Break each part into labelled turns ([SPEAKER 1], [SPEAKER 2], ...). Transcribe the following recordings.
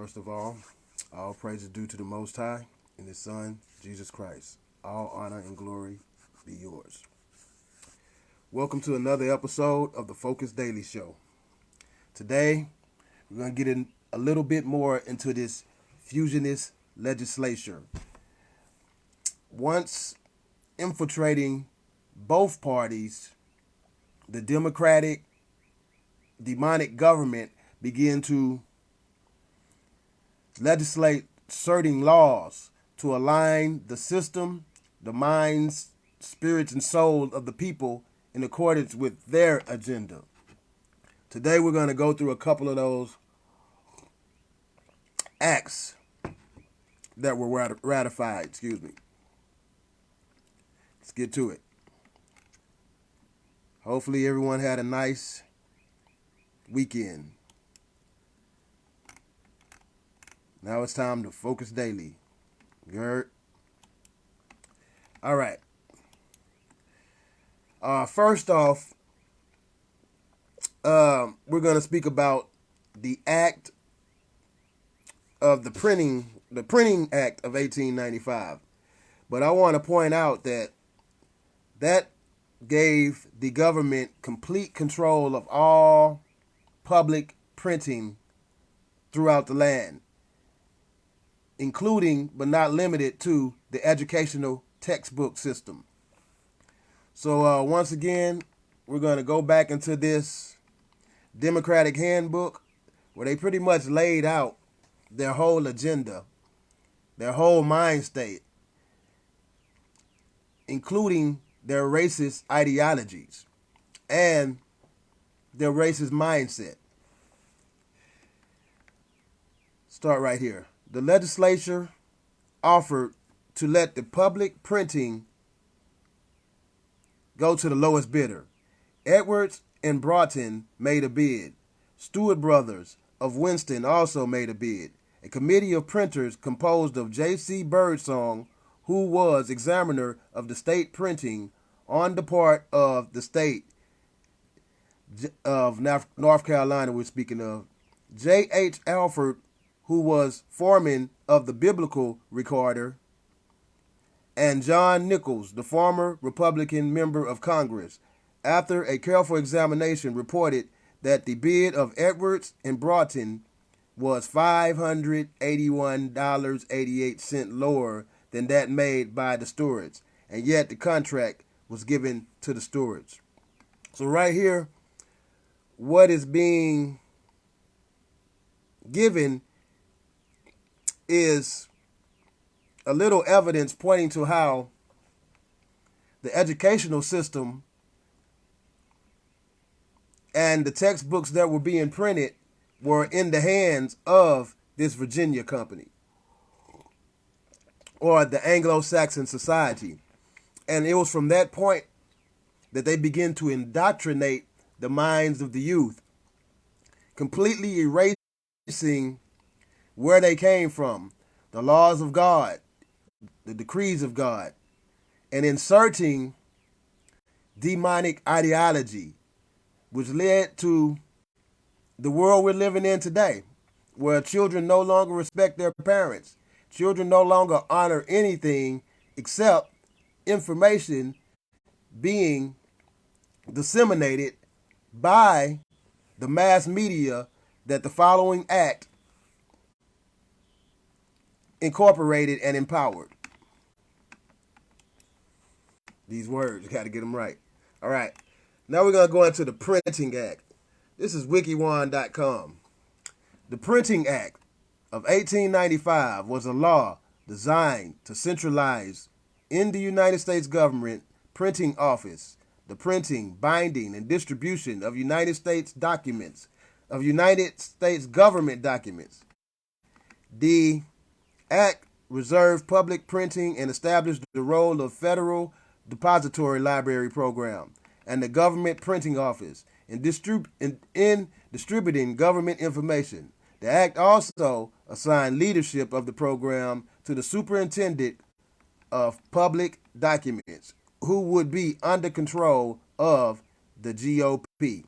[SPEAKER 1] First of all praise is due to the Most High and His Son, Jesus Christ. All honor and glory be yours. Welcome to another episode of the Focus Daily Show. Today, we're going to get in a little bit more into this fusionist legislature. Once infiltrating both parties, the Democratic demonic government began to legislate certain laws to align the system, the minds, spirits, and soul of the people in accordance with their agenda. Today we're going to go through a couple of those acts that were ratified. Let's get to it. Hopefully everyone had a nice weekend. Now it's time to focus daily. You heard? All right. First off, we're going to speak about the act of the Printing Act of 1895. But I want to point out that gave the government complete control of all public printing throughout the land, including but not limited to the educational textbook system. So once again, we're going to go back into this Democratic handbook where they pretty much laid out their whole agenda, their whole mind state, including their racist ideologies and their racist mindset. Start right here. The legislature offered to let the public printing go to the lowest bidder. Edwards and Broughton made a bid. Stewart Brothers of Winston also made a bid. A committee of printers composed of J.C. Birdsong, who was examiner of the state printing on the part of the state of North Carolina, we're speaking of, J.H. Alford, who was foreman of the Biblical Recorder, and John Nichols, the former Republican member of Congress, after a careful examination, reported that the bid of Edwards and Broughton was $581.88 lower than that made by the Stewarts, and yet the contract was given to the Stewarts. So right here, what is being given is a little evidence pointing to how the educational system and the textbooks that were being printed were in the hands of this Virginia company or the Anglo-Saxon society. And it was from that point that they began to indoctrinate the minds of the youth, completely erasing where they came from, the laws of God, the decrees of God, and inserting demonic ideology, which led to the world we're living in today, where children no longer respect their parents. Children no longer honor anything except information being disseminated by the mass media that the following act incorporated and empowered. These words, you got to get them right. All right. Now we're going to go into the Printing Act. This is wikiwan.com. The Printing Act of 1895 was a law designed to centralize in the United States government printing office the printing, binding, and distribution of United States documents, of United States government documents. The Act reserved public printing and established the role of Federal Depository Library Program and the Government Printing Office in distributing government information. The Act also assigned leadership of the program to the Superintendent of Public Documents, who would be under control of the GOP.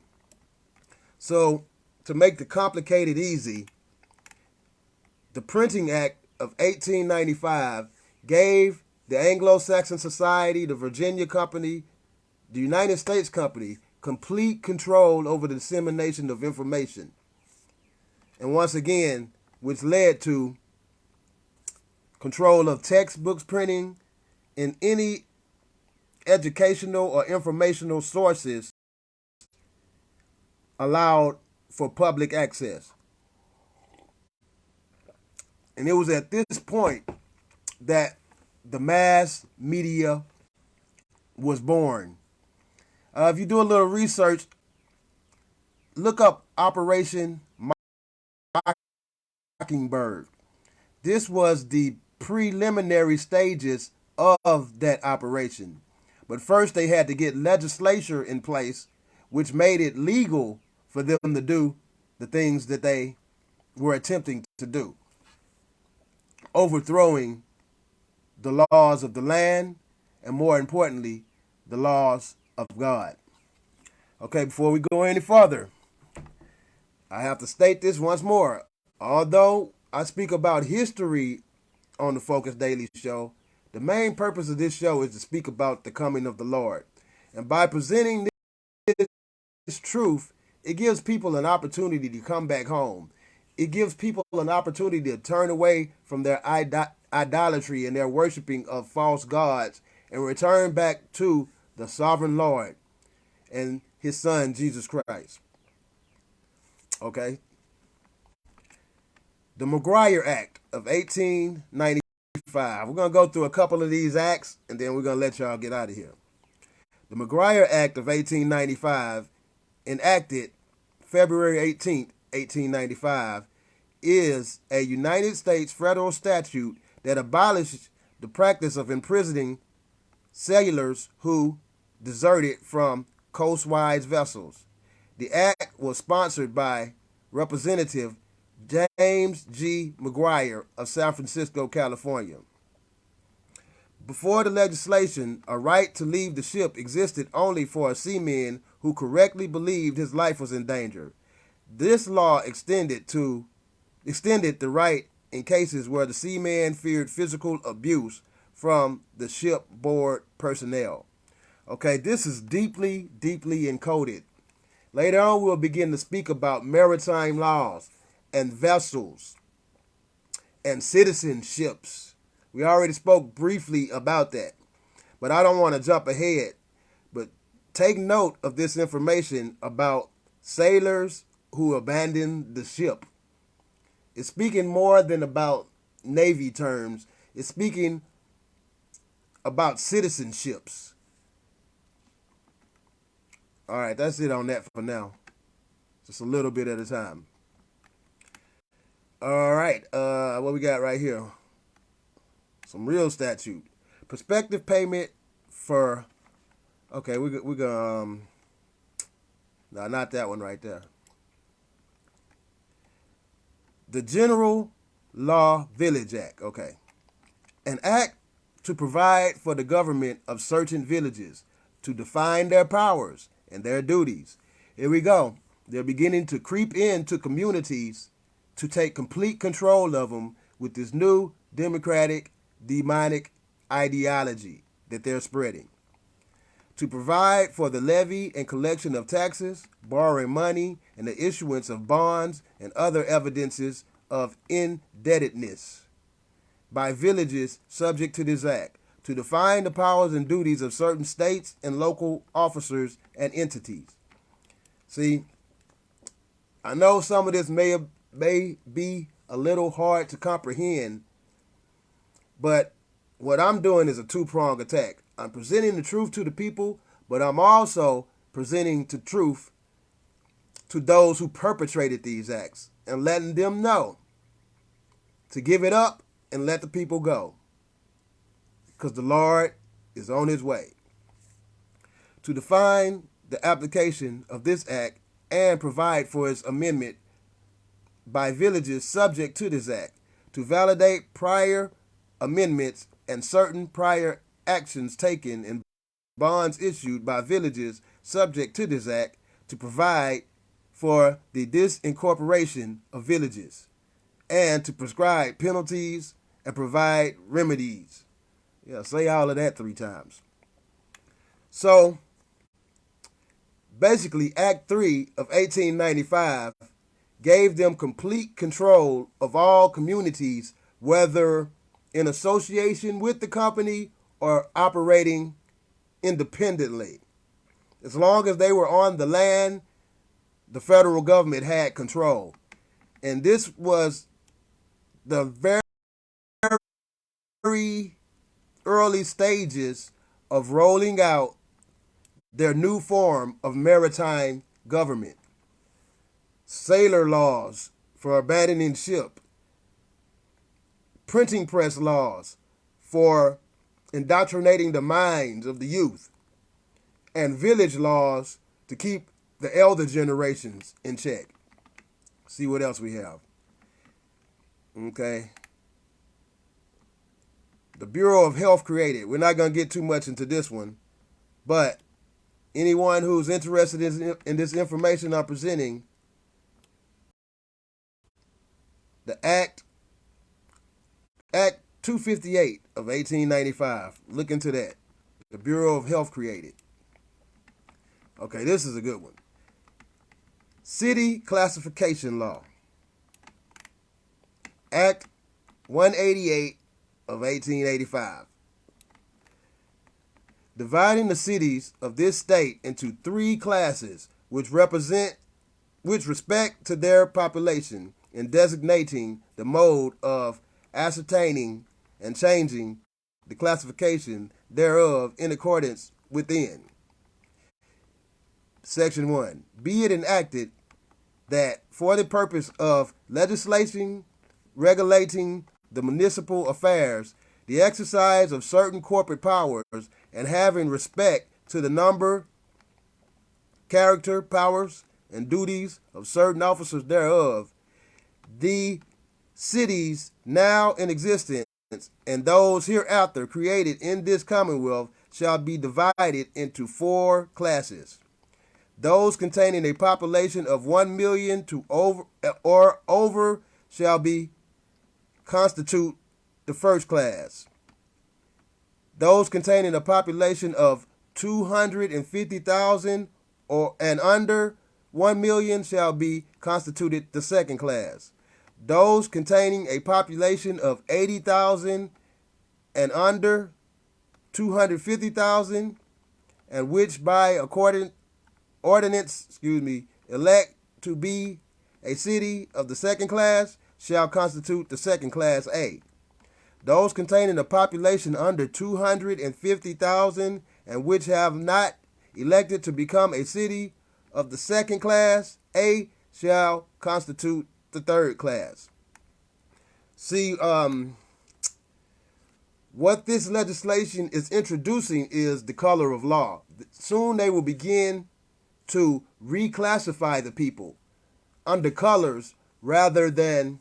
[SPEAKER 1] So, to make the complicated easy, The Printing Act of 1895 gave the Anglo-Saxon Society, the Virginia Company, the United States Company, complete control over the dissemination of information. And once again, which led to control of textbooks printing and any educational or informational sources allowed for public access. And it was at this point that the mass media was born. If you do a little research, look up Operation Mockingbird. This was the preliminary stages of that operation. But first they had to get legislature in place, which made it legal for them to do the things that they were attempting to do. Overthrowing the laws of the land, and more importantly, the laws of God. Okay, before we go any further, I have to state this once more. Although I speak about history on the Focus Daily Show, the main purpose of this show is to speak about the coming of the Lord. And by presenting this truth, it gives people an opportunity to come back home. It gives people an opportunity to turn away from their idolatry and their worshiping of false gods and return back to the sovereign Lord and his son, Jesus Christ. Okay? The McGuire Act of 1895. We're going to go through a couple of these acts, and then we're going to let y'all get out of here. The McGuire Act of 1895, enacted February 18th, 1895, is a United States federal statute that abolished the practice of imprisoning sailors who deserted from coastwise vessels. The act was sponsored by Representative James G. McGuire of San Francisco, California. Before the legislation, a right to leave the ship existed only for a seaman who correctly believed his life was in danger. This law extended the right in cases where the seaman feared physical abuse from the shipboard personnel. Okay, this is deeply, deeply encoded. Later on, we'll begin to speak about maritime laws and vessels and citizenships. We already spoke briefly about that, but I don't want to jump ahead. But take note of this information about sailors who abandoned the ship. It's speaking more than about Navy terms. It's speaking about citizenships. All right, that's it on that for now. Just a little bit at a time. All right, what we got right here? Some real statute. Prospective payment for, okay, we're gonna, no, not that one right there. The General Law Village Act, okay. An act to provide for the government of certain villages to define their powers and their duties. Here we go. They're beginning to creep into communities to take complete control of them with this new democratic, demonic ideology that they're spreading. To provide for the levy and collection of taxes, borrowing money, and the issuance of bonds and other evidences of indebtedness by villages subject to this act, to define the powers and duties of certain states and local officers and entities. See, I know some of this may be a little hard to comprehend, but what I'm doing is a two-pronged attack. I'm presenting the truth to the people, but I'm also presenting the truth to those who perpetrated these acts and letting them know to give it up and let the people go, because the Lord is on his way. To define the application of this act and provide for its amendment by villages subject to this act, to validate prior amendments and certain prior actions taken and bonds issued by villages subject to this act, to provide for the disincorporation of villages. and to prescribe penalties and provide remedies. Yeah, say all of that 3 times. So, basically, Act 3 of 1895 gave them complete control of all communities, whether in association with the company or operating independently. As long as they were on the land, the federal government had control. And this was the very early stages of rolling out their new form of maritime government. Sailor laws for abandoning ship, printing press laws for indoctrinating the minds of the youth, and village laws to keep the elder generations in check. See what else we have. Okay. The Bureau of Health created. We're not going to get too much into this one, but anyone who's interested in this information I'm presenting, the Act 258 of 1895. Look into that. The Bureau of Health created. Okay, this is a good one. City Classification Law. Act 188 of 1885. Dividing the cities of this state into 3 classes which respect to their population in designating the mode of ascertaining and changing the classification thereof in accordance within. Section 1. Be it enacted that for the purpose of legislating, regulating the municipal affairs, the exercise of certain corporate powers, and having respect to the number, character, powers, and duties of certain officers thereof, the cities now in existence and those hereafter created in this Commonwealth shall be divided into 4 classes. Those containing a population of 1 million to over shall constitute the first class. Those containing a population of 250,000 and under 1 million shall be constituted the second class. Those containing a population of 80,000 and under 250,000, and which by ordinance, elect to be a city of the second class, shall constitute the second class A. Those containing a population under 250,000 and which have not elected to become a city of the second class A shall constitute the third class. See, what this legislation is introducing is the color of law. Soon they will begin to reclassify the people under colors rather than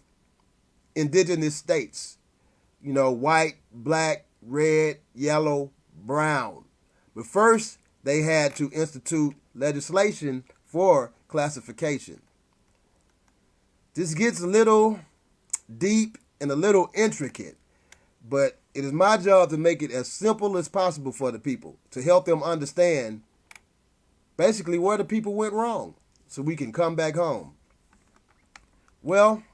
[SPEAKER 1] indigenous states. You know, white, black, red, yellow, brown. But first, they had to institute legislation for classification. This gets a little deep and a little intricate, but it is my job to make it as simple as possible for the people, to help them understand basically where the people went wrong so we can come back home. Well,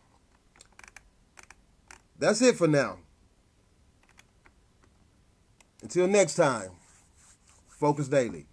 [SPEAKER 1] that's it for now. Until next time, Focus Daily.